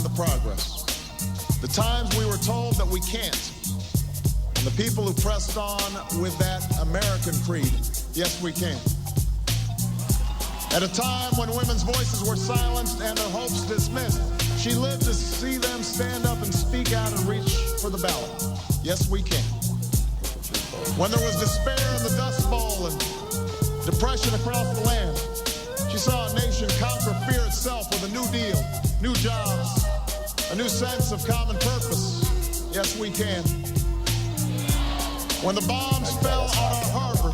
and the progress. The times we were told that we can't. And the people who pressed on with that American creed, yes, we can. At a time when women's voices were silenced and their hopes dismissed, she lived to see them stand up and speak out and reach for the ballot. Yes, we can. When there was despair in the Dust Bowl and depression across the land, she saw a nation conquer fear itself with a new deal, new jobs, a new sense of common purpose. Yes, we can. When the bombs fell on our harbor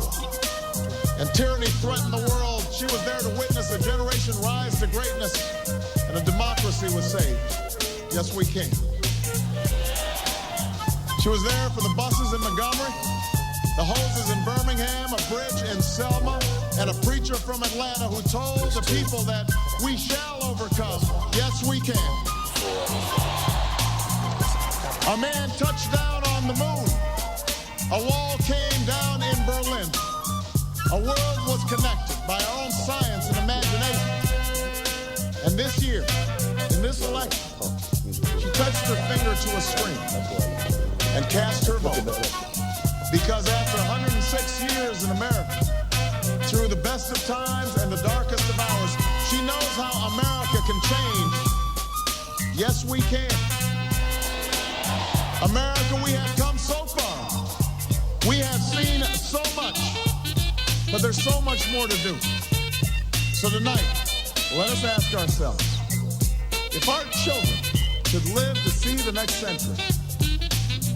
and tyranny threatened the world, she was there to witness a generation rise to greatness and a democracy was saved. Yes, we can. She was there for the buses in Montgomery, the hoses in Birmingham, a bridge in Selma, and a preacher from Atlanta who told the people that we shall overcome. Yes, we can. A man touched down on the moon. A wall came down in Berlin. A world was connected by our own science and imagination. And this year, in this election, she touched her finger to a screen and cast her vote. Because after 106 years in America, through the best of times and the darkest of hours, she knows how America can change. Yes, we can. America, we have come so far. We have seen so much, but there's so much more to do. So tonight, let us ask ourselves, if our children should live to see the next century,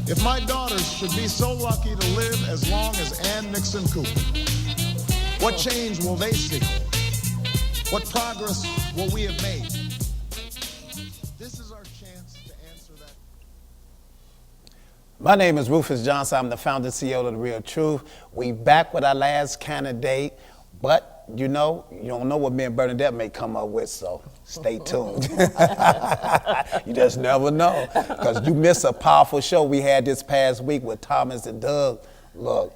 if my daughters should be so lucky to live as long as Ann Nixon Cooper, what change will they see? What progress will we have made? This is our chance to answer that. My name is Rufus Johnson. I'm the founder and CEO of The Real Truth. We back with our last candidate, but you know, you don't know what me and Bernadette may come up with, so stay tuned. You just never know, because you missed a powerful show we had this past week with Thomas and Doug. Look,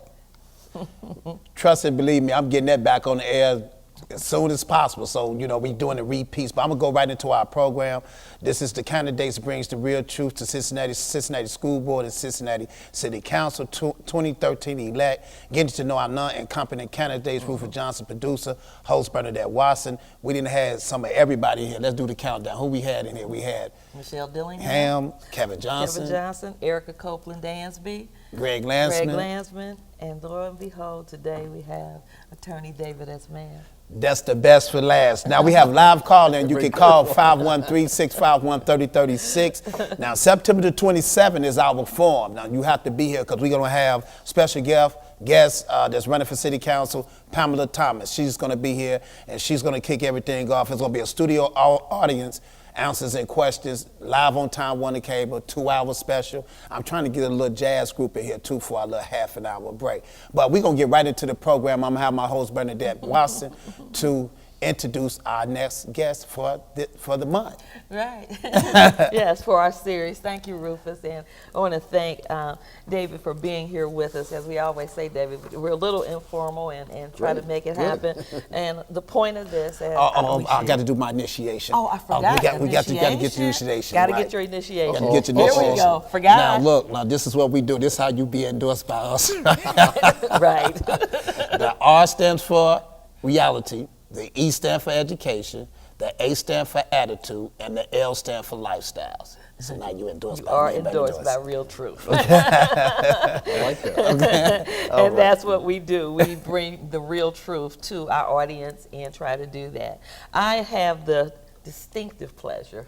trust and believe me, I'm getting that back on the air as soon as possible. So, you know, we doing the repeats, but I'm gonna go right into our program. This is the candidates brings the real truth to Cincinnati School Board and Cincinnati City Council 2013 elect. Getting to know our non-incompetent candidates, Rufus Johnson, producer, host Bernadette Watson. We didn't have some of everybody here. Let's do the countdown. Who we had in here? We had Michelle Dillingham, Kevin Johnson, Erica Copeland Dansby, Greg Lansman. And lo and behold, today we have Attorney David S. Mann. That's the best for last. Now we have live call-in. You can call 513-651-3036. Now September the 27th is our forum. Now you have to be here because we're going to have special guest that's running for city council, Pamela Thomas. She's going to be here and she's going to kick everything off. It's going to be a studio audience, answers and questions, live on Time Warner Cable, 2-hour special. I'm trying to get a little jazz group in here too for a little half-an-hour break. But we're gonna get right into the program. I'm gonna have my host Bernadette Watson to introduce our next guest for the month. Right. Yes, for our series. Thank you, Rufus. And I want to thank David for being here with us. As we always say, David, we're a little informal and try to make it happen. And the point of this... I got to do my initiation. Oh, I forgot. We got to get the initiation. Got to get your initiation. Got to get your initiation. There we go. Forgot. Now, look, this is what we do. This is how you be endorsed by us. Right. The R stands for reality. The E stand for education, the A stand for attitude, and the L stand for lifestyles. So now you endorsed by me. You are endorsed by Real Truth. I like that. Okay. And that's what we do. We bring the real truth to our audience and try to do that. I have the distinctive pleasure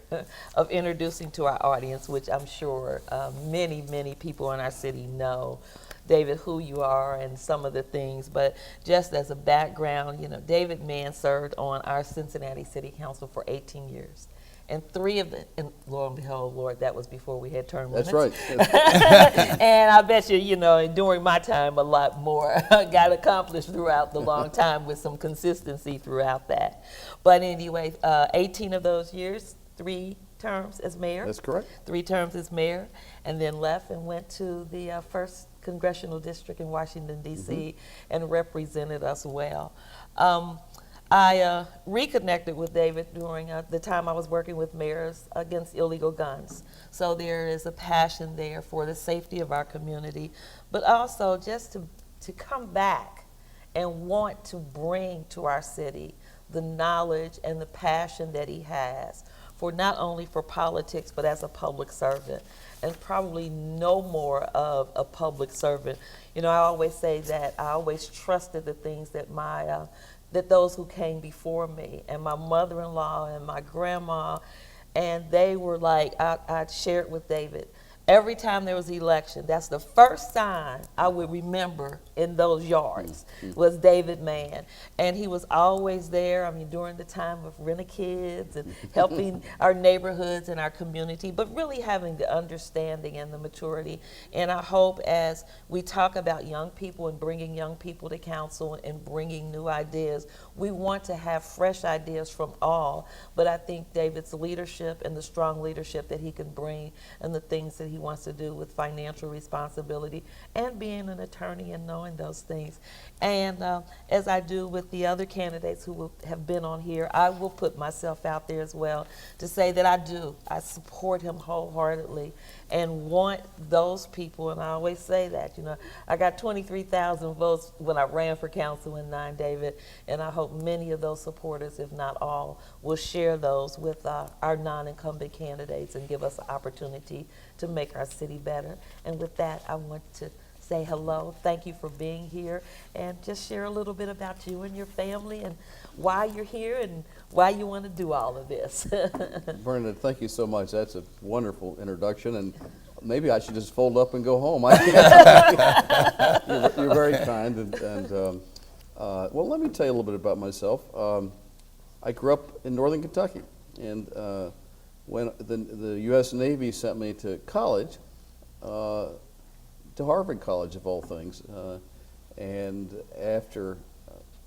of introducing to our audience, which I'm sure many, many people in our city know, David, who you are and some of the things, but just as a background, you know, David Mann served on our Cincinnati City Council for 18 years. And 3 of them, and lo and behold, Lord, that was before we had term limits. That's right. And I bet you, you know, during my time, a lot more got accomplished throughout the long time with some consistency throughout that. But anyway, 18 of those years, 3 terms as mayor. That's correct. 3 terms as mayor, and then left and went to the 1st Congressional District in Washington, D.C., and represented us well. I reconnected with David during the time I was working with mayors against illegal guns. So there is a passion there for the safety of our community, but also just to come back and want to bring to our city the knowledge and the passion that he has for not only for politics, but as a public servant, and probably no more of a public servant. You know, I always say that I always trusted the things that that those who came before me, and my mother-in-law and my grandma, and they were like, I shared with David, every time there was an election, that's the first sign I would remember in those yards was David Mann. And he was always there, I mean, during the time of Rent-A-Kids and helping our neighborhoods and our community, but really having the understanding and the maturity. And I hope as we talk about young people and bringing young people to council and bringing new ideas, we want to have fresh ideas from all. But I think David's leadership and the strong leadership that he can bring and the things that he wants to do with financial responsibility and being an attorney and knowing those things. And as I do with the other candidates who have been on here, I will put myself out there as well to say that I support him wholeheartedly and want those people, and I always say that, you know, I got 23,000 votes when I ran for council in 9, David, and I hope many of those supporters, if not all, will share those with our non-incumbent candidates and give us an opportunity to make our city better. And with that, I want to say hello, thank you for being here, and just share a little bit about you and your family and why you're here and why you want to do all of this. Bernadette, thank you so much. That's a wonderful introduction, and maybe I should just fold up and go home. I can't. You're very kind, and well, let me tell you a little bit about myself. I grew up in northern Kentucky, and when the U.S. Navy sent me to college, to Harvard College of all things, and after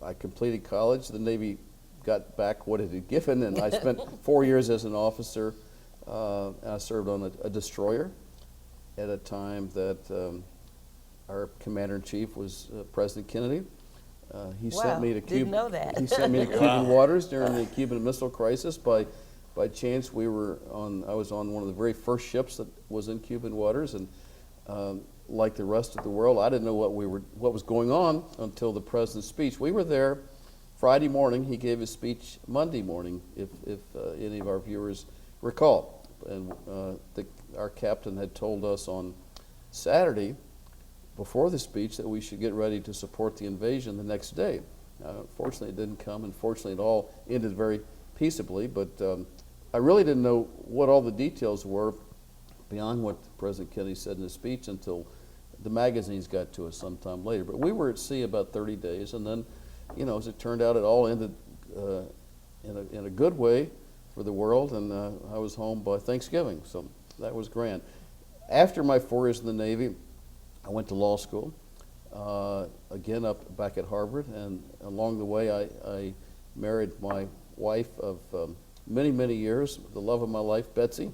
I completed college, the Navy got back what it had given, and I spent 4 years as an officer. I served on a destroyer at a time that our commander-in-chief was President Kennedy. He sent me to Cuba. Didn't know that. He sent me to Cuban waters during the Cuban Missile Crisis. By chance, I was on one of the very first ships that was in Cuban waters, and like the rest of the world, I didn't know what was going on until the president's speech. We were there Friday morning. He gave his speech Monday morning, if any of our viewers recall. And our captain had told us on Saturday before the speech that we should get ready to support the invasion the next day. Fortunately, it didn't come, and fortunately, it all ended very peaceably. But I really didn't know what all the details were beyond what President Kennedy said in his speech until the magazines got to us sometime later. But we were at sea about 30 days, and then, you know, as it turned out, it all ended in a good way for the world, and I was home by Thanksgiving, so that was grand. After my 4 years in the Navy, I went to law school, again back at Harvard, and along the way I married my wife of many, many years, the love of my life, Betsy.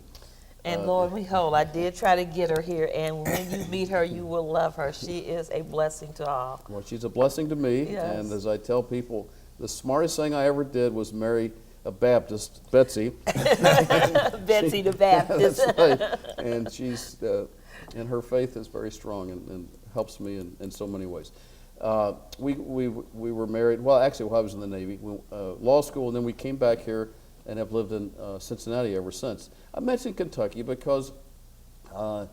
And Lord, we hold. I did try to get her here, and when you meet her, you will love her. She is a blessing to all. Well, she's a blessing to me, Yes. and as I tell people, the smartest thing I ever did was marry a Baptist, Betsy. Betsy the Baptist. That's right. And she's, and her faith is very strong and helps me in so many ways. We were married, well, actually, while I was in the Navy, law school, and then we came back here and have lived in Cincinnati ever since. I mentioned Kentucky because the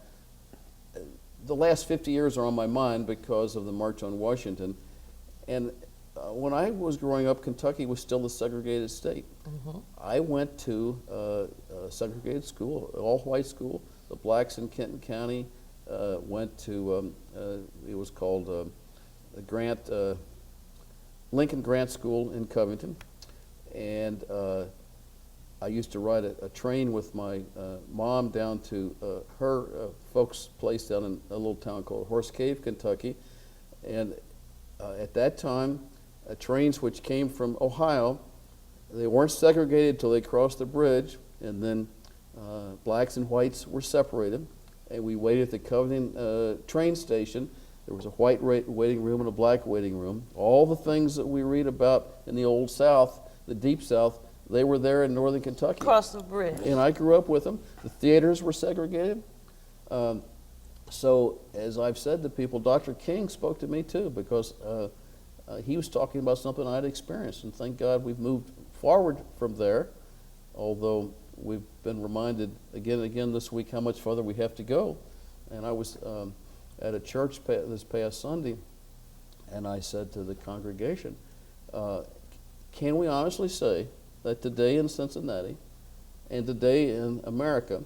last 50 years are on my mind because of the March on Washington. And when I was growing up, Kentucky was still a segregated state. Mm-hmm. I went to a segregated school, all-white school. The blacks in Kenton County went to, it was called Lincoln Grant School in Covington. And I used to ride a train with my mom down to her folks' place down in a little town called Horse Cave, Kentucky. And at that time, trains which came from Ohio, they weren't segregated till they crossed the bridge, and then blacks and whites were separated. And we waited at the Covington train station There was a white waiting room and a black waiting room. All the things that we read about in the Old South, the Deep South, they were there in northern Kentucky. Across the bridge. And I grew up with them. The theaters were segregated. So, as I've said to people, Dr. King spoke to me too, because he was talking about something I'd experienced. And thank God we've moved forward from there, although we've been reminded again and again this week how much further we have to go. And I was at a church this past Sunday, and I said to the congregation, can we honestly say that today in Cincinnati and today in America,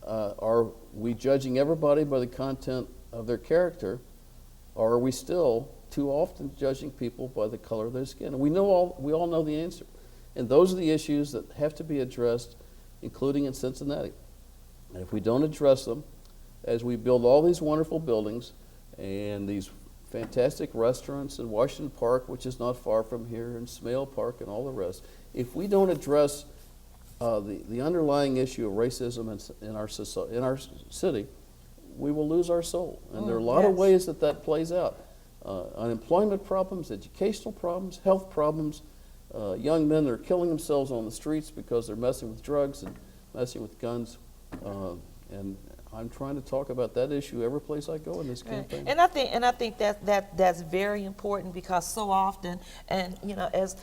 are we judging everybody by the content of their character, or are we still too often judging people by the color of their skin? And we all know the answer. And those are the issues that have to be addressed, including in Cincinnati. And if we don't address them, as we build all these wonderful buildings and these fantastic restaurants in Washington Park, which is not far from here, and Smale Park and all the rest, if we don't address the underlying issue of racism in our city, we will lose our soul. And there are a lot of ways that plays out. Unemployment problems, educational problems, health problems, young men that are killing themselves on the streets because they're messing with drugs and messing with guns. And I'm trying to talk about that issue every place I go in this campaign. And I think that's very important, because so often, and you know, as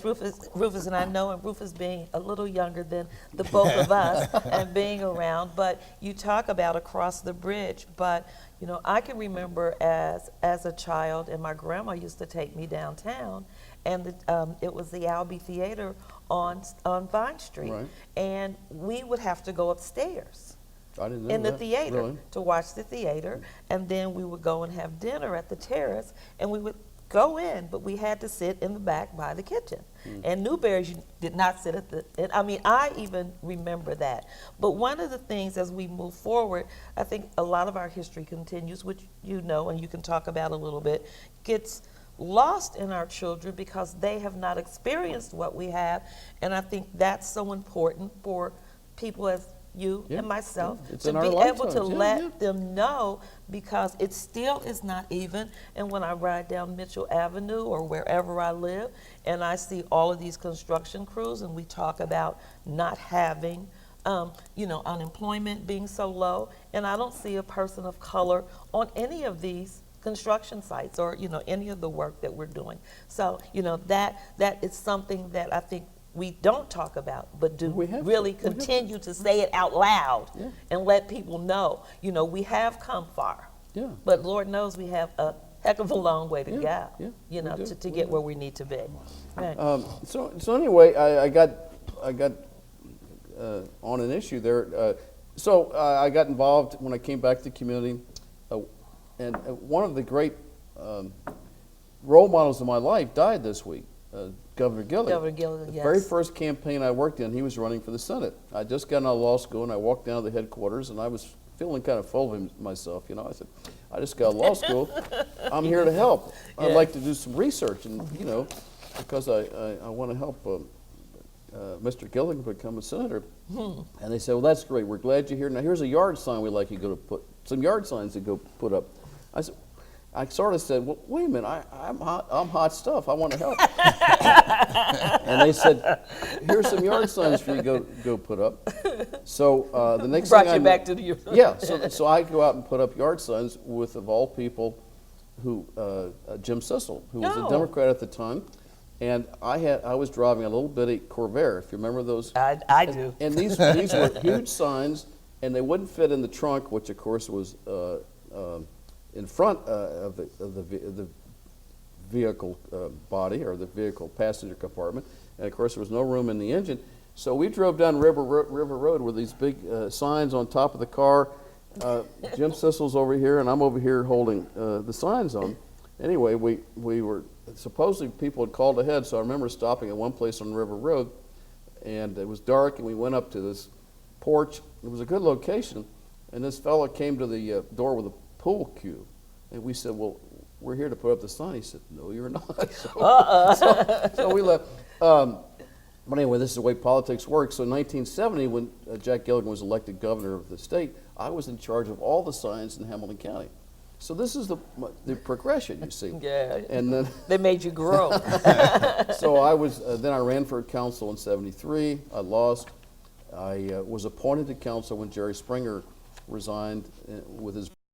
Rufus and I know, and Rufus being a little younger than the both of us and being around, but you talk about across the bridge. But you know, I can remember as a child, and my grandma used to take me downtown, and it was the Albee Theater on Vine Street, Right. and we would have to go upstairs I didn't know in the that. theater Really? to watch the theater, and then we would go and have dinner at the terrace, and we would go in, but we had to sit in the back by the kitchen. And Newberry's, you did not sit at the, and I mean, I even remember that. But one of the things as we move forward, I think a lot of our history continues, which you know, and you can talk about a little bit, gets lost in our children because they have not experienced what we have. And I think that's so important for people as you Yeah, and myself yeah. It's to in our be able lifetimes. to Yeah, let yeah. them know, because it still is not even. And when I ride down Mitchell Avenue or wherever I live, and I see all of these construction crews, and we talk about not having, you know, unemployment being so low, and I don't see a person of color on any of these construction sites, or you know, any of the work that we're doing. So you know, that is something that I think we don't talk about, but do We have to. really We have to. continue to say it out loud. Yeah. And let people know, you know, we have come far, Yeah. but Lord knows we have a heck of a long way to Yeah, go, yeah, you know, we do, to we get do. where we need to be. Right. So anyway, I got on an issue there. So I got involved when I came back to the community, and one of the great role models of my life died this week, Governor Gilligan. Governor Gilligan, The yes. very first campaign I worked in, he was running for the Senate. I just got out of law school, and I walked down to the headquarters, and I was feeling kind of full of myself. You know, I said, I just got out of law school. I'm here to help. I'd Yeah. like to do some research, and you know, because I want to help Mr. Gilligan become a senator. And they said, well, that's great. We're glad you're here. Now, here's a yard sign we'd like you to go to put, some yard signs to go put up. I sort of said, well, wait a minute, I'm hot stuff. I want to help. And they said, here's some yard signs for you to go put up. So the next Brought thing you I back to the yeah. So I go out and put up yard signs with, of all people, who Jim Sissel, who was a Oh. Democrat at the time, and I was driving a little bitty Corvair, if you remember those. I do. And these were huge signs, and they wouldn't fit in the trunk, which of course was in front of the vehicle body, or the vehicle passenger compartment, and of course there was no room in the engine. So we drove down River Road with these big signs on top of the car. Jim Sissel's over here, and I'm over here holding the signs on. Anyway, we were, supposedly people had called ahead, so I remember stopping at one place on River Road, and it was dark, and we went up to this porch. It was a good location, and this fellow came to the door with a pool cue, and we said, well, we're here to put up the sign. He said, no, you're not. So we left. But anyway, this is the way politics works. So in 1970, when Jack Gilligan was elected governor of the state, I was in charge of all the signs in Hamilton County. So this is the progression, you see. Yeah. And then, They made you grow. so I was, then I ran for council in '73. I lost. I was appointed to council when Jerry Springer resigned with his